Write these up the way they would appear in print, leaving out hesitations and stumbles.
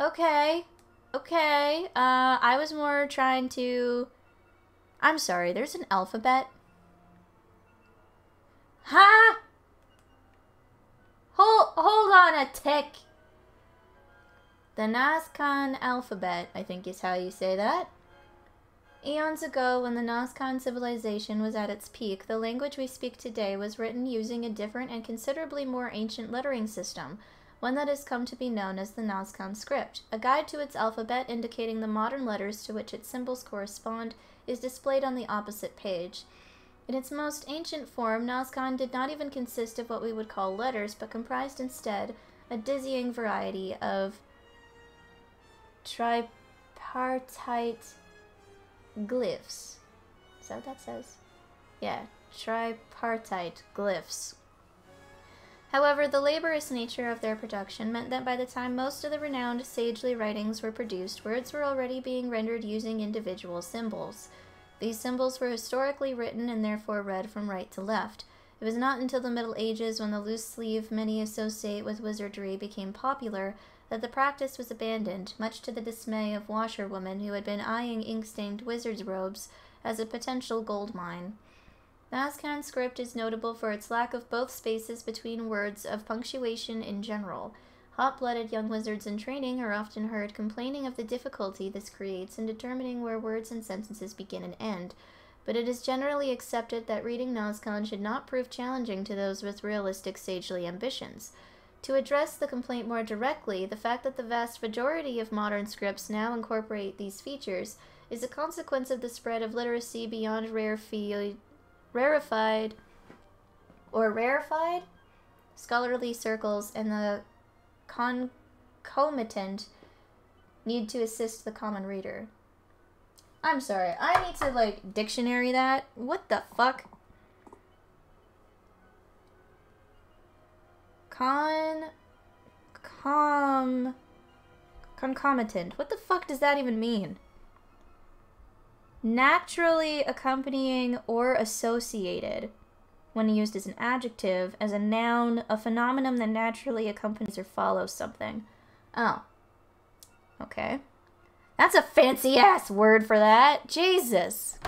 Okay. Okay. I was more trying to... I'm sorry, there's an alphabet? Huh? Hold on a tick. The Nazcaan Alphabet, I think is how you say that. Eons ago, when the Nazcaan civilization was at its peak, the language we speak today was written using a different and considerably more ancient lettering system, one that has come to be known as the Nazcaan script. A guide to its alphabet indicating the modern letters to which its symbols correspond is displayed on the opposite page. In its most ancient form, Nazcaan did not even consist of what we would call letters, but comprised instead a dizzying variety of tripartite glyphs. Is that what that says? Yeah, tripartite glyphs. However, the laborious nature of their production meant that by the time most of the renowned sagely writings were produced, words were already being rendered using individual symbols. These symbols were historically written and therefore read from right to left. It was not until the Middle Ages, when the loose sleeve many associate with wizardry became popular, that the practice was abandoned, much to the dismay of washerwomen who had been eyeing ink-stained wizards' robes as a potential gold mine. Nazcaan script is notable for its lack of both spaces between words of punctuation in general. Hot-blooded young wizards in training are often heard complaining of the difficulty this creates in determining where words and sentences begin and end, but it is generally accepted that reading Nazcaan should not prove challenging to those with realistic sagely ambitions. To address the complaint more directly, the fact that the vast majority of modern scripts now incorporate these features is a consequence of the spread of literacy beyond rarefied scholarly circles and the concomitant need to assist the common reader. I'm sorry, I need to, like, dictionary that. What the fuck? Concomitant. What the fuck does that even mean? Naturally accompanying or associated. When used as an adjective, as a noun, a phenomenon that naturally accompanies or follows something. Oh. Okay. That's a fancy-ass word for that. Jesus.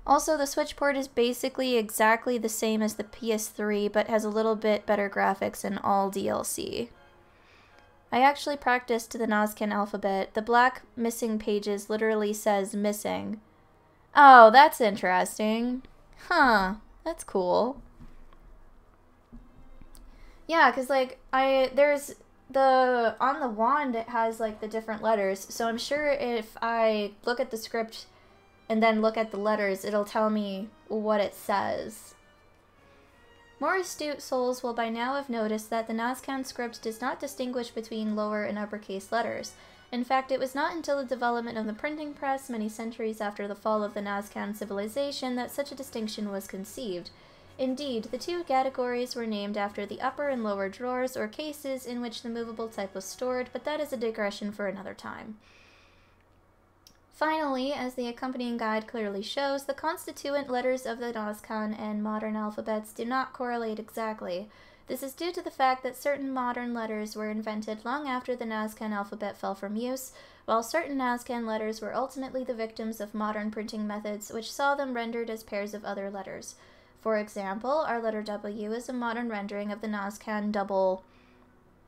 Also, the Switch port is basically exactly the same as the PS3, but has a little bit better graphics and all DLC. I actually practiced the Nazcaan alphabet. The black missing pages literally says missing. Oh, that's interesting. Huh, that's cool. Yeah, because, like, there's on the wand it has, like, the different letters, so I'm sure if I look at the script and then look at the letters, it'll tell me what it says. More astute souls will by now have noticed that the Nazcaan script does not distinguish between lower and uppercase letters. In fact, it was not until the development of the printing press, many centuries after the fall of the Nazcaan civilization, that such a distinction was conceived. Indeed, the two categories were named after the upper and lower drawers or cases in which the movable type was stored, but that is a digression for another time. Finally, as the accompanying guide clearly shows, the constituent letters of the Nazcaan and modern alphabets do not correlate exactly. This is due to the fact that certain modern letters were invented long after the Nazcaan alphabet fell from use, while certain Nazcaan letters were ultimately the victims of modern printing methods, which saw them rendered as pairs of other letters. For example, our letter W is a modern rendering of the Nazcaan double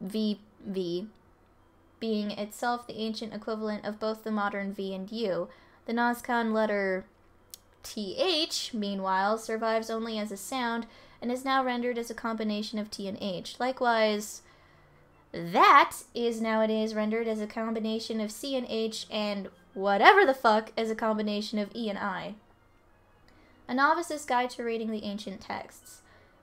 VV, being itself the ancient equivalent of both the modern V and U. The Nazcaan letter TH, meanwhile, survives only as a sound and is now rendered as a combination of T and H. Likewise, that is nowadays rendered as a combination of C and H, and whatever the fuck as a combination of E and I. A Novice's Guide to Reading the Ancient Texts.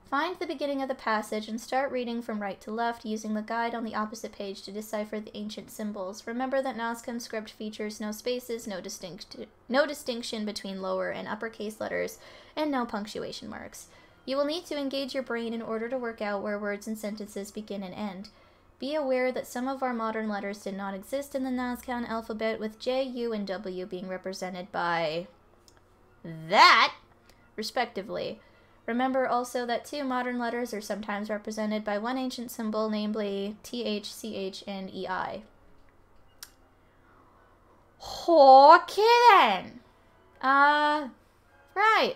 Find the beginning of the passage and start reading from right to left, using the guide on the opposite page to decipher the ancient symbols. Remember that Nazcaan script features no spaces, no distinction between lower and uppercase letters, and no punctuation marks. You will need to engage your brain in order to work out where words and sentences begin and end. Be aware that some of our modern letters did not exist in the Nazcaan alphabet, with J, U, and W being represented by that, respectively. Remember also that two modern letters are sometimes represented by one ancient symbol, namely TH, CH, and EI. Okay then. Right.